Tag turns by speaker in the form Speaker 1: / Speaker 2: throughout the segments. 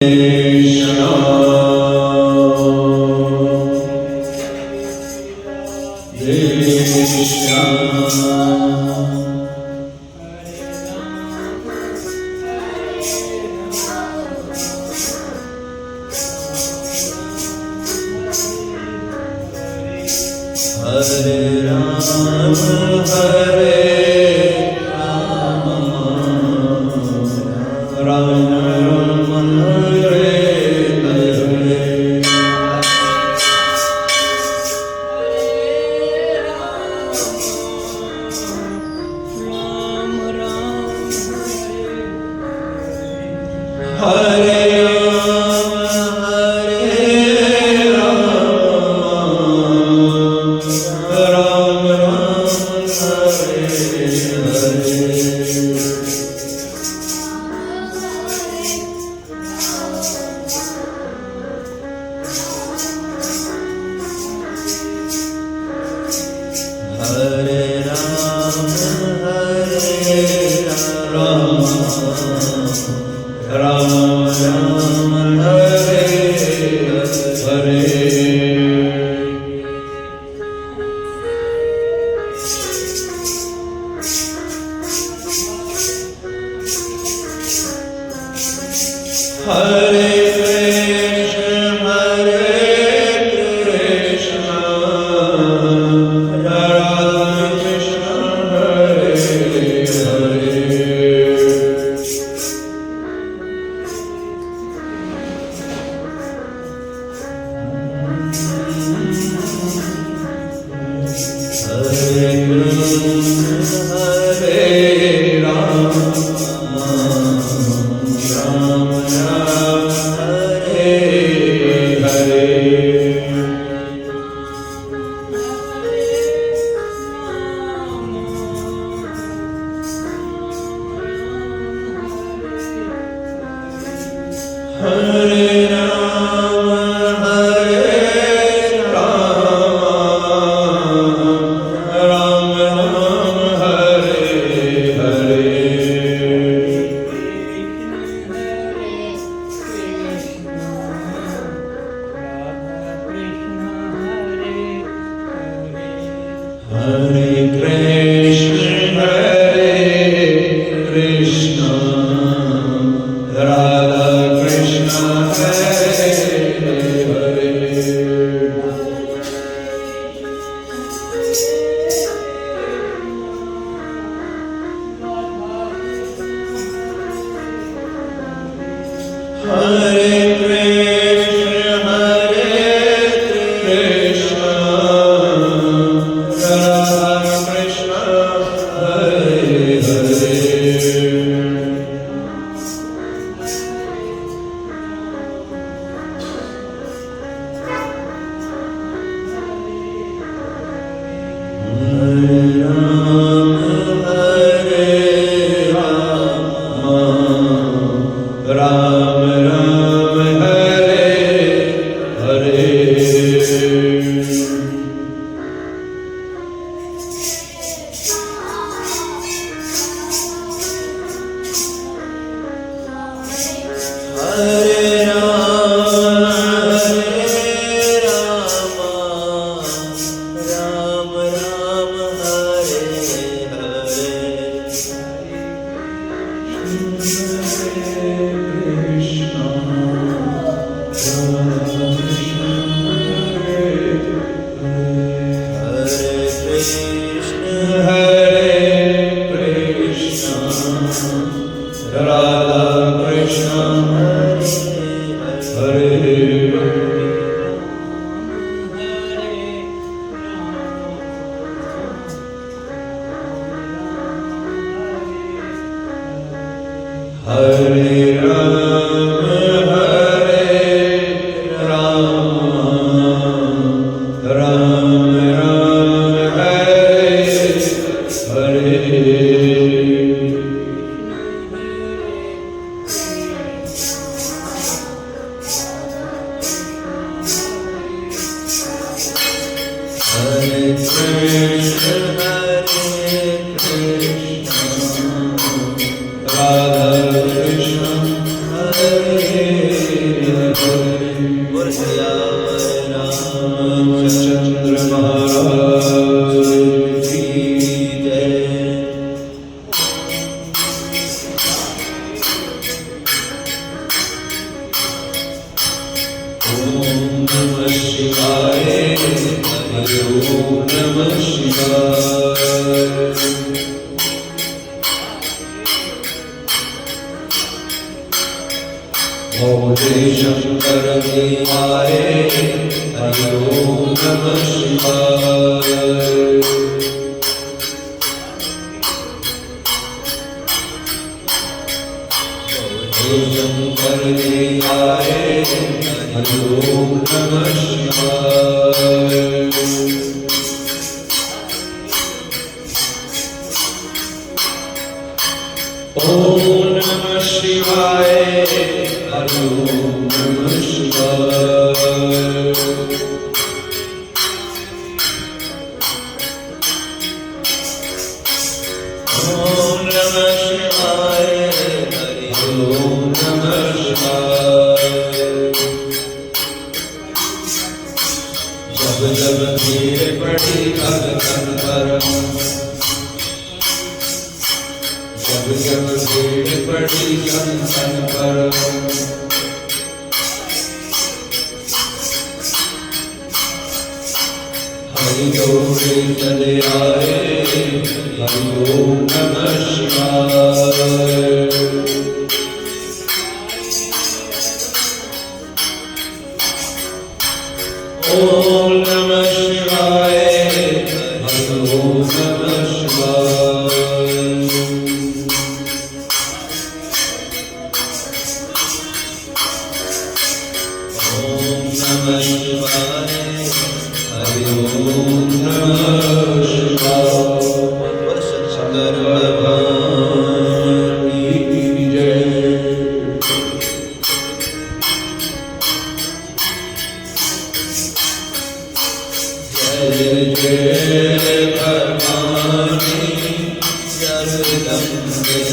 Speaker 1: Hare Ramchandra महाराज की जय। ओम नमः शिवाय, हरि ओम नमः शिवाय। भोले शंकर देवाय, हरि ओम नमः शिवाय। भोले शंकर देवाय, हरि ओम नमः शिवाय। ओम नमः शिवाय, हरि ओम नमः शिवाय। ओम नमः शिवाय, हरि ओम नमः शिवाय। जब जब भीड़ पड़ी भगतन पर, जब जब भीड़ पड़ी संतन पर, हरि दौड़े चले आए, हरि ओम नमः शिवाय। ओम नमः शिवाय, हरि ओम नमः शिवाय। ओम नमः शिवाय, हरि ओम नमः शिवाय। शंकर भगवान की जय। जय जय भवानी जगदम्बे।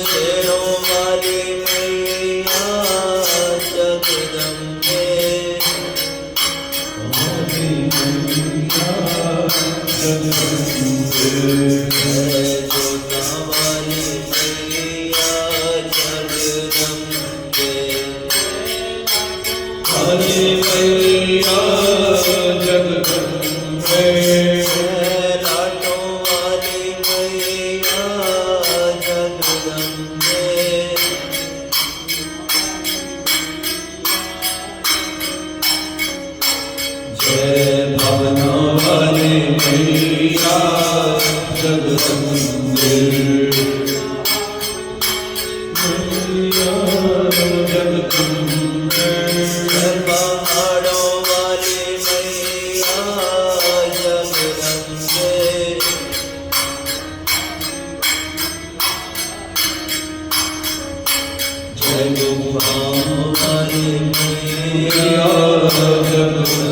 Speaker 1: शेरों वाली मैया जगदम्बे। जोता वाली मैया जगदम्बे। काली मैया जगदम्बे। लाटों वाली मैया जगदम्बे। जय भावना वाली मैया जगदम्बे। मैया जगदम्बे। पहाड़ों वाली मैया जगदम्बे। जय गुफाओं वाली मैया जगदम्बे।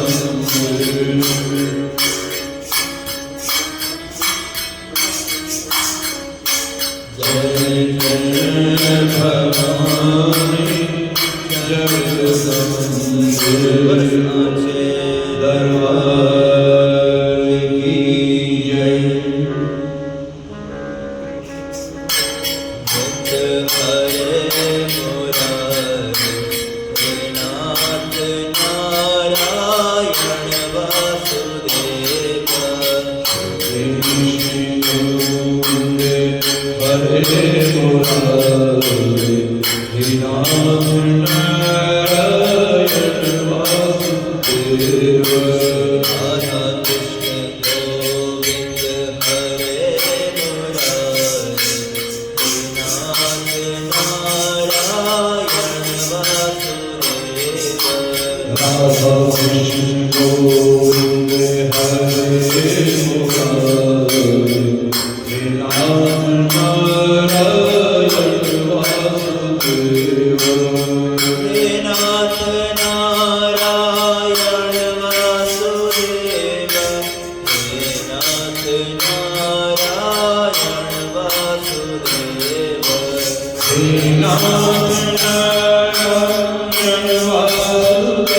Speaker 1: जय जय भवानी जगदम्बे। दरबार की जय। नित हरे मुरारे, नाथ नारायण वासुदेव। हरे मुरारे, नारायण वासुदेव
Speaker 2: श्रीनाथ नारायण वासुदेव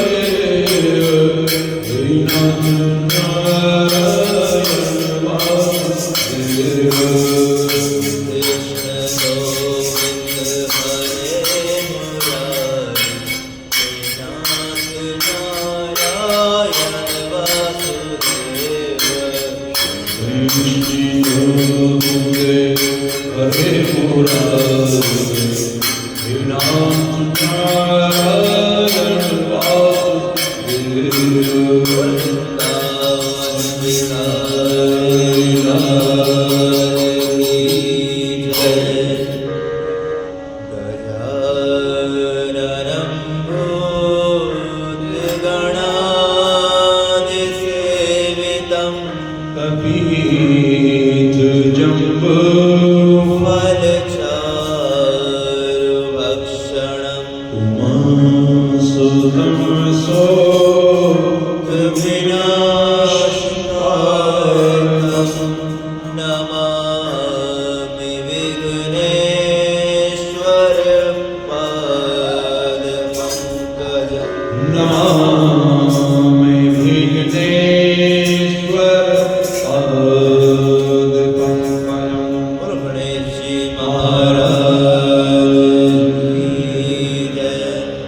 Speaker 2: श्रीनाथ नारायण वासुदेव
Speaker 1: कृष्ण गोविंद हरे मुरारी श्रीनाथ नारायण वासुदेव
Speaker 2: कृष्ण गोविंद हरे मुरारी श्रीनाथ नारायण वासुदेव
Speaker 1: वृंदावन बिहारी लाल की जय गजाननं भूतगणादिसेवितं
Speaker 2: कपीत जम्बो
Speaker 1: फलचारुभक्षणम्
Speaker 2: उमासुतं
Speaker 1: विनाशकारणं नमामि विघ्नेश्वर पादपङ्कजम्
Speaker 2: नमामि विघ्नेश्वर पादपङ्कजम्
Speaker 1: बोलो गणेश जी महाराज की जय।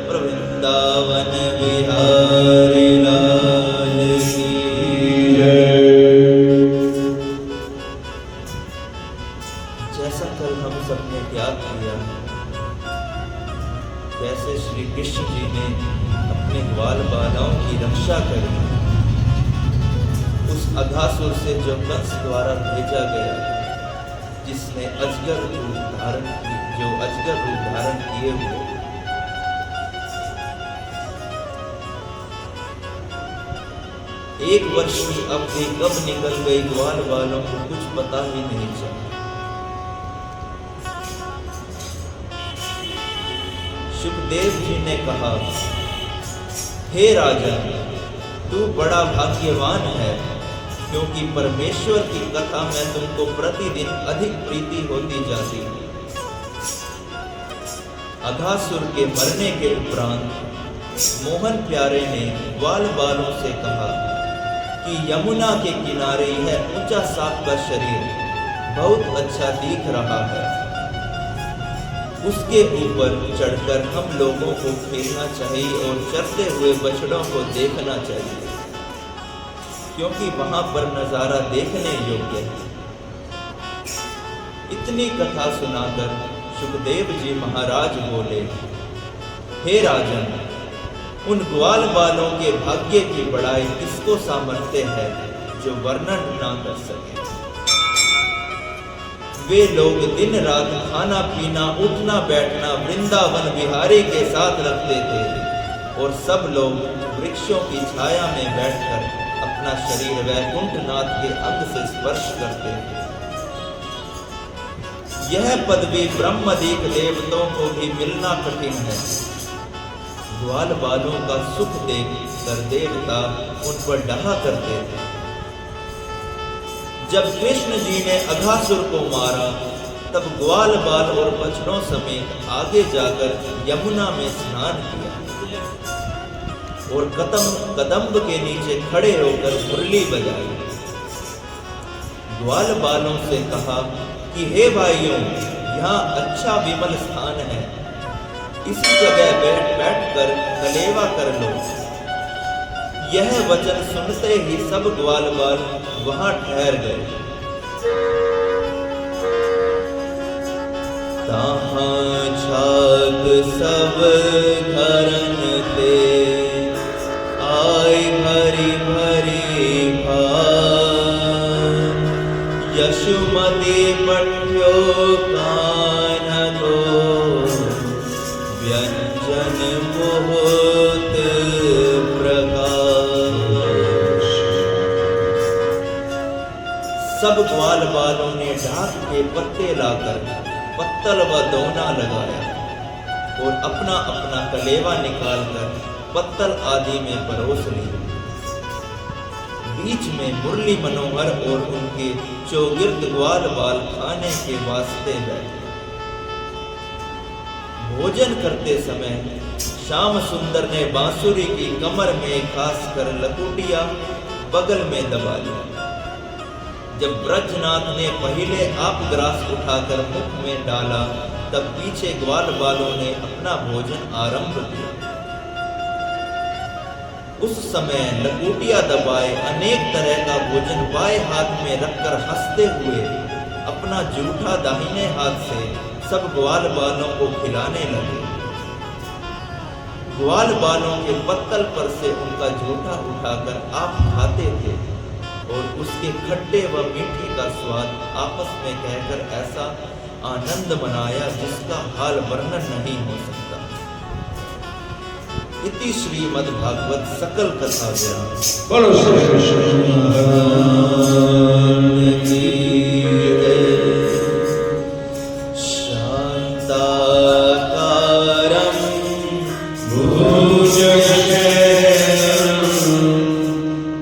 Speaker 1: बोलो वृंदावन बिहारी लाल की
Speaker 2: जय।
Speaker 1: जैसा कल हम सबने याद किया, कैसे श्री कृष्ण जी ने अपने ग्वाल बालाओं की रक्षा करी, उस अघासुर से जो कंस द्वारा भेजा गया, जिसने अजगर रूप धारण किए हुए एक वर्ष की अवधि कब निकल गई ग्वाल बालों को कुछ पता ही नहीं चला। सुखदेव जी ने कहा, हे राजन, तू बड़ा भाग्यवान है, क्योंकि परमेश्वर की कथा में तुमको प्रतिदिन अधिक प्रीति होती जाती है। अघासुर के मरने के उपरांत मोहन प्यारे ने ग्वाल बालों से कहा कि यमुना के किनारे यह ऊंचा सांप का शरीर बहुत अच्छा दिख रहा है, उसके ऊपर चढ़कर हम लोगों को खेलना चाहिए और चरते हुए बछड़ों को देखना चाहिए, क्योंकि वहां पर नजारा देखने योग्य है। इतनी कथा सुनाकर सुखदेव जी महाराज बोले, हे राजन, उन ग्वाल बालों के भाग्य की बड़ाई किसको सामर्थ्य है जो वर्णन ना कर सके। वे लोग दिन रात खाना पीना उठना बैठना वृंदावन बिहारी के साथ रखते थे, और सब लोग वृक्षों की छाया में बैठकर अपना शरीर वैकुंठनाथ के अंग से स्पर्श करते थे। यह पदवी ब्रह्मदीक देवताओं को भी मिलना कठिन है। ग्वाल बालों का सुख देख कर देवता उन पर डहा करते थे। जब कृष्ण जी ने अघासुर को मारा, तब ग्वाल बाल और बछड़ों समेत आगे जाकर यमुना में स्नान किया और कदम्ब के नीचे खड़े होकर मुरली बजाई। ग्वाल बालों से कहा कि हे भाइयों, यहाँ अच्छा विमल स्थान है, इसी जगह बैठ कर कलेवा कर लो। यह वचन सुनते ही सब ग्वाल बाल वहां ठहर गए। तहाँ छाक सब घरन ते आय भरी भरी भार, यशुमती पठ्यो कान दो व्यंजन बहुत प्रकार। सब ग्वाल बालों ने ढाक के पत्ते लाकर पत्तल व दोना लगाया और अपना अपना कलेवा निकालकर पत्तल आदि में परोस ली। बीच में मुरली मनोहर और उनके चौगिर्द ग्वाल बाल खाने के वास्ते बैठे। भोजन करते समय श्याम सुंदर ने बांसुरी की कमर में खासकर लकुटिया बगल में दबा ली। जब ब्रजनाथ ने पहले आप ग्रास उठाकर मुख में डाला, तब पीछे ग्वाल बालों ने अपना भोजन आरंभ किया। उस समय लकुटिया दबाए अनेक तरह का भोजन बाएं हाथ में रखकर हंसते हुए अपना जूठा दाहिने हाथ से सब ग्वाल बालों को खिलाने लगे। ग्वाल बालों के पत्तल पर से उनका जूठा उठाकर आप खाते थे और उसके खट्टे व मीठे का स्वाद आपस में कहकर ऐसा आनंद मनाया जिसका हाल वर्णन नहीं हो सकता। इति श्रीमद् भागवत सकल कथा विराम।
Speaker 2: बोलो श्री कृष्ण भगवान की जय।
Speaker 1: शांताकारं
Speaker 2: भुजगशयनं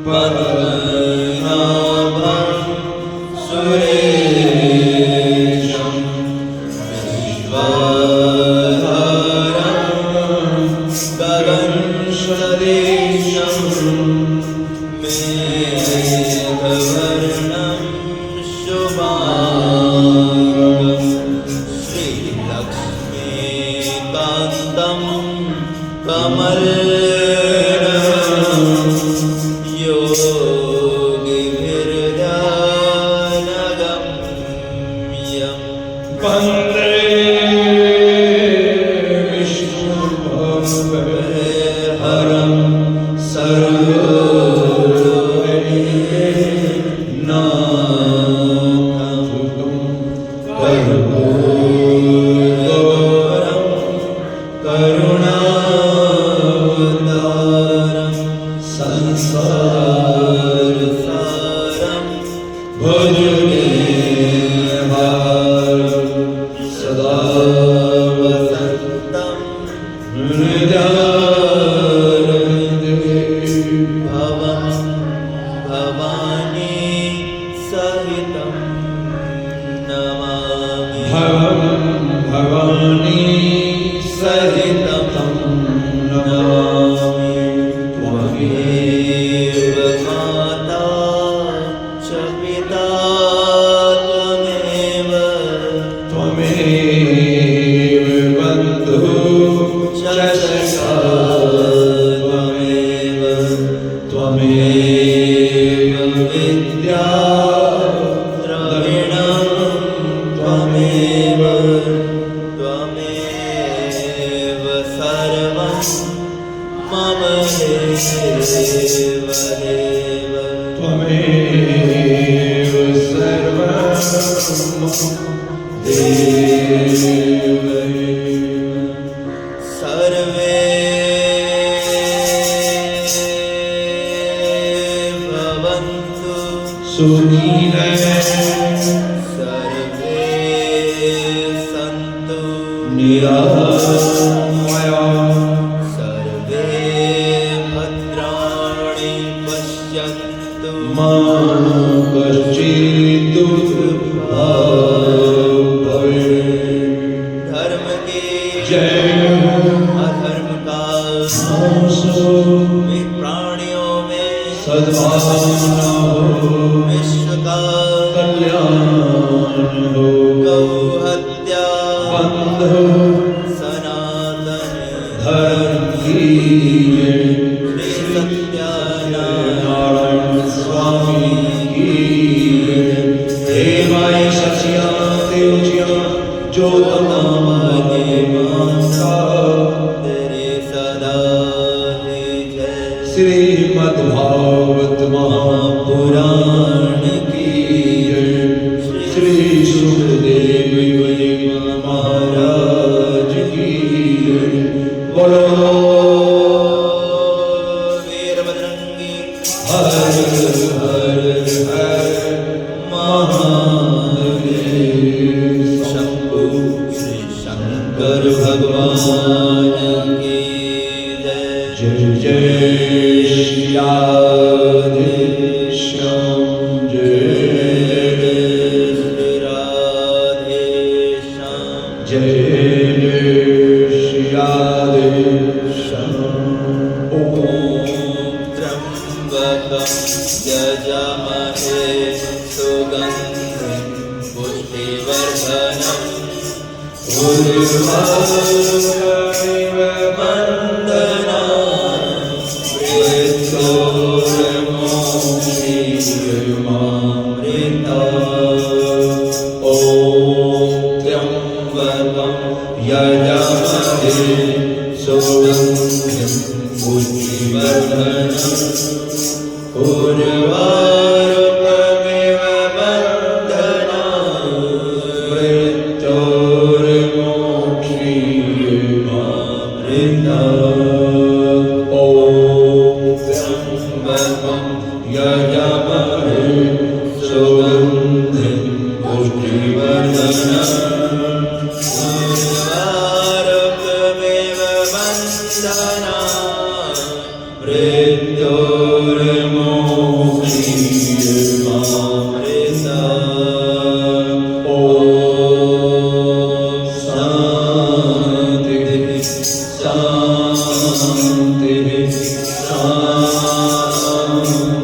Speaker 1: पद्मनाभं
Speaker 2: सुरेशं जय श्रीराधे ओम
Speaker 1: त्र्यंबकं यजामहे सुगन्धिं पुष्टिवर्धनम्
Speaker 2: उर्वारुकमिव वन्दनात् मृत्योर्मोक्षीयमामृतात् ॐ त्र्यम्बकं यजामहे सुगन्धिं पुष्टिवर्धनम् उर्वारुकमिव वन्दनात् मृत्योर्मोक्षीयमामृतात् ॐ त्र्यम्बकं यजामहे सुगन्धिं पुष्टिवर्धनम्
Speaker 1: उर्वारुकमिव वन्दनात्
Speaker 2: मृत्योर्मोक्षीयमामृतात् ॐ शान्तिः शान्तिः शान्तिः